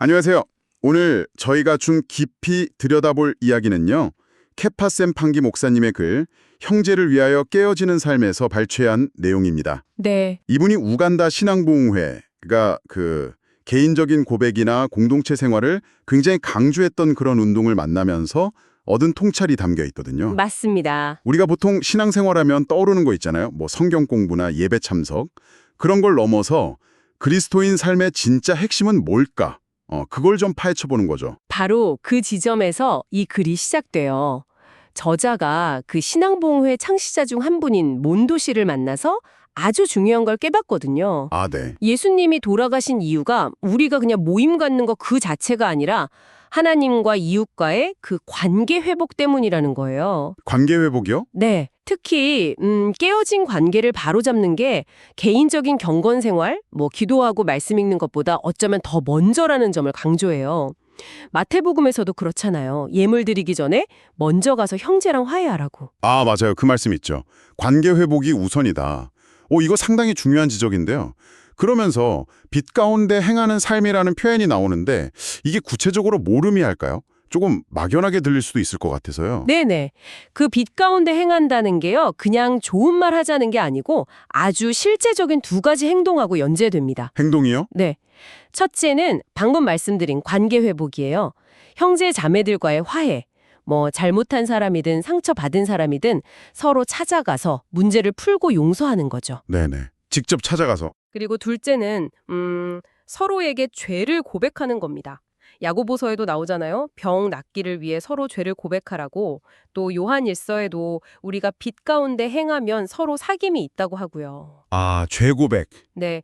안녕하세요. 오늘 저희가 좀 깊이 들여다볼 이야기는요. 케파셈 판기 목사님의 글 형제를 위하여 깨어지는 삶에서 발췌한 내용입니다. 네, 이분이 우간다 신앙보응회가 개인적인 고백이나 공동체 생활을 굉장히 강조했던 그런 운동을 만나면서 얻은 통찰이 담겨 있거든요. 맞습니다. 우리가 보통 신앙생활하면 떠오르는 거 있잖아요. 뭐 성경 공부나 예배 참석. 그런 걸 넘어서 그리스도인 삶의 진짜 핵심은 뭘까? 그걸 좀 파헤쳐보는 거죠. 바로 그 지점에서 이 글이 시작돼요. 저자가 그 신앙보응회 창시자 중 한 분인 몬도 씨를 만나서 아주 중요한 걸 깨봤거든요. 아, 네. 예수님이 돌아가신 이유가 우리가 그냥 모임 갖는 거 그 자체가 아니라 하나님과 이웃과의 그 관계 회복 때문이라는 거예요. 관계 회복이요? 네. 특히 깨어진 관계를 바로잡는 게 개인적인 경건 생활, 기도하고 말씀 읽는 것보다 어쩌면 더 먼저라는 점을 강조해요. 마태복음에서도 그렇잖아요. 예물 드리기 전에 먼저 가서 형제랑 화해하라고. 아, 맞아요. 그 말씀 있죠. 관계 회복이 우선이다. 이거 상당히 중요한 지적인데요. 그러면서 빛 가운데 행하는 삶이라는 표현이 나오는데 이게 구체적으로 뭘 의미할까요? 조금 막연하게 들릴 수도 있을 것 같아서요. 네네. 그 빛 가운데 행한다는 게요. 그냥 좋은 말 하자는 게 아니고 아주 실제적인 두 가지 행동하고 연재됩니다. 행동이요? 네. 첫째는 방금 말씀드린 관계 회복이에요. 형제 자매들과의 화해. 잘못한 사람이든 상처받은 사람이든 서로 찾아가서 문제를 풀고 용서하는 거죠. 네네. 직접 찾아가서. 그리고 둘째는 서로에게 죄를 고백하는 겁니다. 야고보서에도 나오잖아요. 병 낫기를 위해 서로 죄를 고백하라고. 또 요한일서에도 우리가 빛 가운데 행하면 서로 사귐이 있다고 하고요. 아, 죄 고백. 네.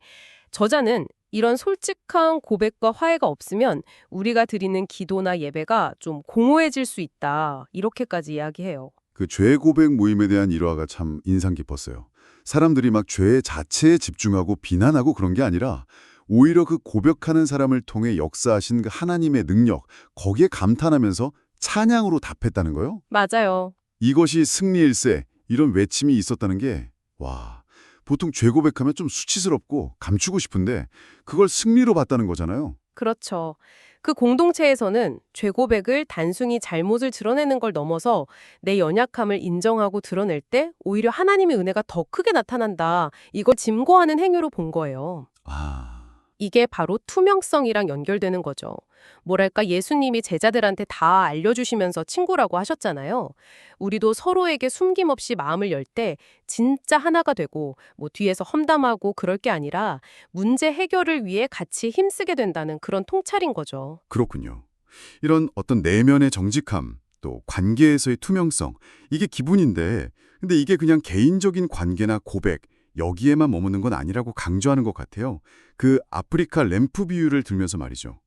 저자는 이런 솔직한 고백과 화해가 없으면 우리가 드리는 기도나 예배가 좀 공허해질 수 있다. 이렇게까지 이야기해요. 그 죄 고백 모임에 대한 일화가 참 인상 깊었어요. 사람들이 막 죄 자체에 집중하고 비난하고 그런 게 아니라 오히려 그 고백하는 사람을 통해 역사하신 그 하나님의 능력, 거기에 감탄하면서 찬양으로 답했다는 거요. 맞아요. 이것이 승리일세, 이런 외침이 있었다는 게 와, 보통 죄 고백하면 좀 수치스럽고 감추고 싶은데 그걸 승리로 봤다는 거잖아요. 그렇죠. 그 공동체에서는 죄 고백을 단순히 잘못을 드러내는 걸 넘어서 내 연약함을 인정하고 드러낼 때 오히려 하나님의 은혜가 더 크게 나타난다. 이걸 증거하는 행위로 본 거예요. 아, 이게 바로 투명성이랑 연결되는 거죠. 뭐랄까 예수님이 제자들한테 다 알려주시면서 친구라고 하셨잖아요. 우리도 서로에게 숨김없이 마음을 열 때 진짜 하나가 되고 뒤에서 험담하고 그럴 게 아니라 문제 해결을 위해 같이 힘쓰게 된다는 그런 통찰인 거죠. 그렇군요. 이런 어떤 내면의 정직함, 또 관계에서의 투명성, 이게 기본인데 근데 이게 그냥 개인적인 관계나 고백, 여기에만 머무는 건 아니라고 강조하는 것 같아요. 그 아프리카 램프 비유를 들면서 말이죠.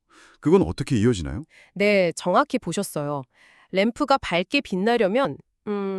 그건 어떻게 이어지나요? 네, 정확히 보셨어요. 램프가 밝게 빛나려면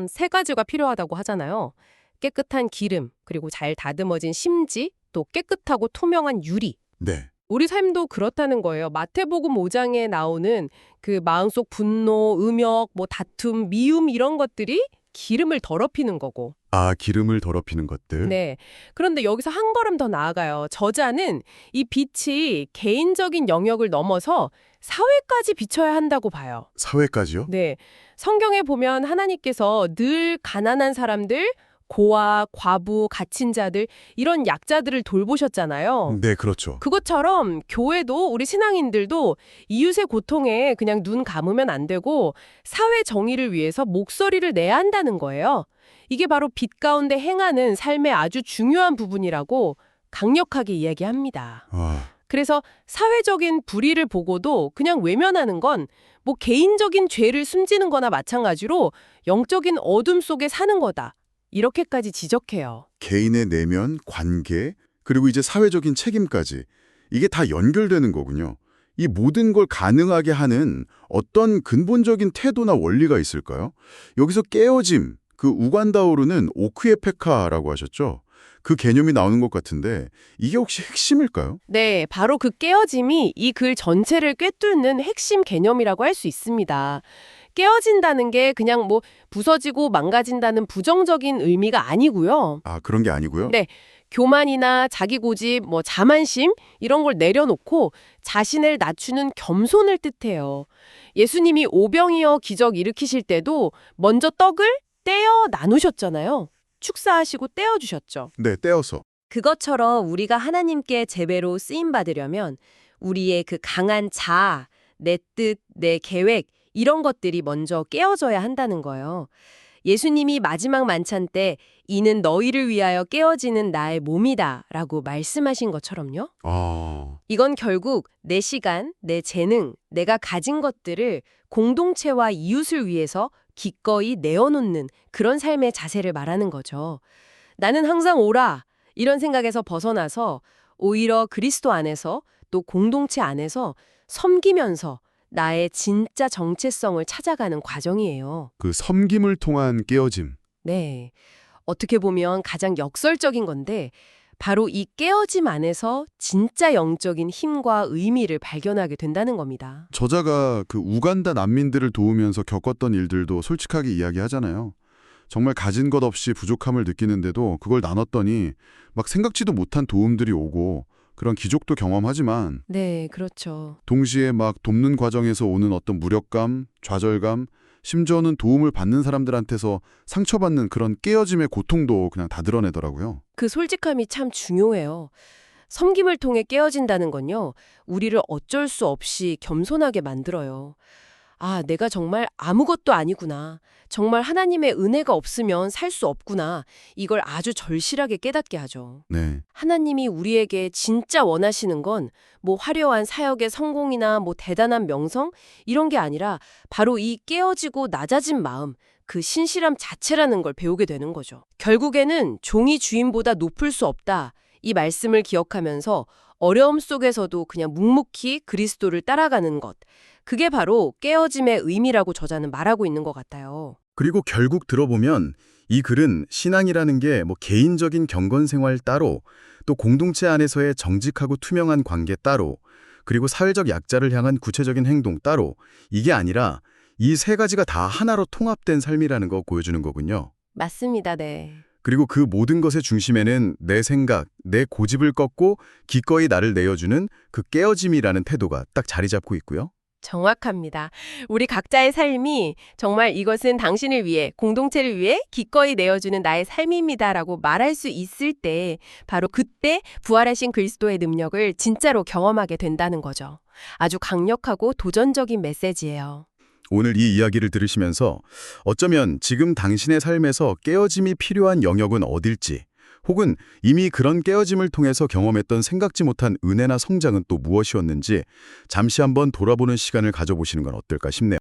세 가지가 필요하다고 하잖아요. 깨끗한 기름, 그리고 잘 다듬어진 심지, 또 깨끗하고 투명한 유리. 네. 우리 삶도 그렇다는 거예요. 마태복음 5장에 나오는 그 마음속 분노, 음욕, 다툼, 미움 이런 것들이 기름을 더럽히는 거고. 아, 기름을 더럽히는 것들. 네. 그런데 여기서 한 걸음 더 나아가요. 저자는 이 빛이 개인적인 영역을 넘어서 사회까지 비춰야 한다고 봐요. 사회까지요? 네. 성경에 보면 하나님께서 늘 가난한 사람들, 고아, 과부, 갇힌 자들 이런 약자들을 돌보셨잖아요. 네, 그렇죠. 그것처럼 교회도 우리 신앙인들도 이웃의 고통에 그냥 눈 감으면 안 되고 사회 정의를 위해서 목소리를 내야 한다는 거예요. 이게 바로 빛 가운데 행하는 삶의 아주 중요한 부분이라고 강력하게 이야기합니다. 아, 그래서 사회적인 불의를 보고도 그냥 외면하는 건 개인적인 죄를 숨기는 거나 마찬가지로 영적인 어둠 속에 사는 거다. 이렇게까지 지적해요. 개인의 내면, 관계, 그리고 이제 사회적인 책임까지 이게 다 연결되는 거군요. 이 모든 걸 가능하게 하는 어떤 근본적인 태도나 원리가 있을까요? 여기서 깨어짐, 그 우간다오르는 오크에페카라고 하셨죠? 그 개념이 나오는 것 같은데 이게 혹시 핵심일까요? 네, 바로 그 깨어짐이 이 글 전체를 꿰뚫는 핵심 개념이라고 할 수 있습니다. 깨어진다는 게 그냥 부서지고 망가진다는 부정적인 의미가 아니고요. 아, 그런 게 아니고요? 네, 교만이나 자기 고집, 자만심 이런 걸 내려놓고 자신을 낮추는 겸손을 뜻해요. 예수님이 오병이어 기적 일으키실 때도 먼저 떡을 떼어 나누셨잖아요. 축사하시고 떼어 주셨죠. 네, 떼어서. 그것처럼 우리가 하나님께 제배로 쓰임 받으려면 우리의 그 강한 자아, 내 뜻, 내 계획 이런 것들이 먼저 깨어져야 한다는 거예요. 예수님이 마지막 만찬 때 이는 너희를 위하여 깨어지는 나의 몸이다 라고 말씀하신 것처럼요. 이건 결국 내 시간, 내 재능, 내가 가진 것들을 공동체와 이웃을 위해서 기꺼이 내어놓는 그런 삶의 자세를 말하는 거죠. 나는 항상 오라 이런 생각에서 벗어나서 오히려 그리스도 안에서 또 공동체 안에서 섬기면서 나의 진짜 정체성을 찾아가는 과정이에요. 그 섬김을 통한 깨어짐. 네. 어떻게 보면 가장 역설적인 건데 바로 이 깨어짐 안에서 진짜 영적인 힘과 의미를 발견하게 된다는 겁니다. 저자가 그 우간다 난민들을 도우면서 겪었던 일들도 솔직하게 이야기하잖아요. 정말 가진 것 없이 부족함을 느끼는데도 그걸 나눴더니 막 생각지도 못한 도움들이 오고 그런 기적도 경험하지만 네, 그렇죠. 동시에 막 돕는 과정에서 오는 어떤 무력감, 좌절감, 심지어는 도움을 받는 사람들한테서 상처받는 그런 깨어짐의 고통도 그냥 다 드러내더라고요. 그 솔직함이 참 중요해요. 섬김을 통해 깨어진다는 건요, 우리를 어쩔 수 없이 겸손하게 만들어요. 아, 내가 정말 아무것도 아니구나. 정말 하나님의 은혜가 없으면 살 수 없구나. 이걸 아주 절실하게 깨닫게 하죠. 네. 하나님이 우리에게 진짜 원하시는 건 화려한 사역의 성공이나 대단한 명성 이런 게 아니라 바로 이 깨어지고 낮아진 마음, 그 신실함 자체라는 걸 배우게 되는 거죠. 결국에는 종이 주인보다 높을 수 없다. 이 말씀을 기억하면서 어려움 속에서도 그냥 묵묵히 그리스도를 따라가는 것. 그게 바로 깨어짐의 의미라고 저자는 말하고 있는 것 같아요. 그리고 결국 들어보면 이 글은 신앙이라는 게 개인적인 경건 생활 따로, 또 공동체 안에서의 정직하고 투명한 관계 따로, 그리고 사회적 약자를 향한 구체적인 행동 따로, 이게 아니라 이 세 가지가 다 하나로 통합된 삶이라는 거 보여주는 거군요. 맞습니다. 네. 그리고 그 모든 것의 중심에는 내 생각, 내 고집을 꺾고 기꺼이 나를 내어주는 그 깨어짐이라는 태도가 딱 자리 잡고 있고요. 정확합니다. 우리 각자의 삶이 정말 이것은 당신을 위해, 공동체를 위해 기꺼이 내어주는 나의 삶입니다라고 말할 수 있을 때 바로 그때 부활하신 그리스도의 능력을 진짜로 경험하게 된다는 거죠. 아주 강력하고 도전적인 메시지예요. 오늘 이 이야기를 들으시면서 어쩌면 지금 당신의 삶에서 깨어짐이 필요한 영역은 어딜지, 혹은 이미 그런 깨어짐을 통해서 경험했던 생각지 못한 은혜나 성장은 또 무엇이었는지 잠시 한번 돌아보는 시간을 가져보시는 건 어떨까 싶네요.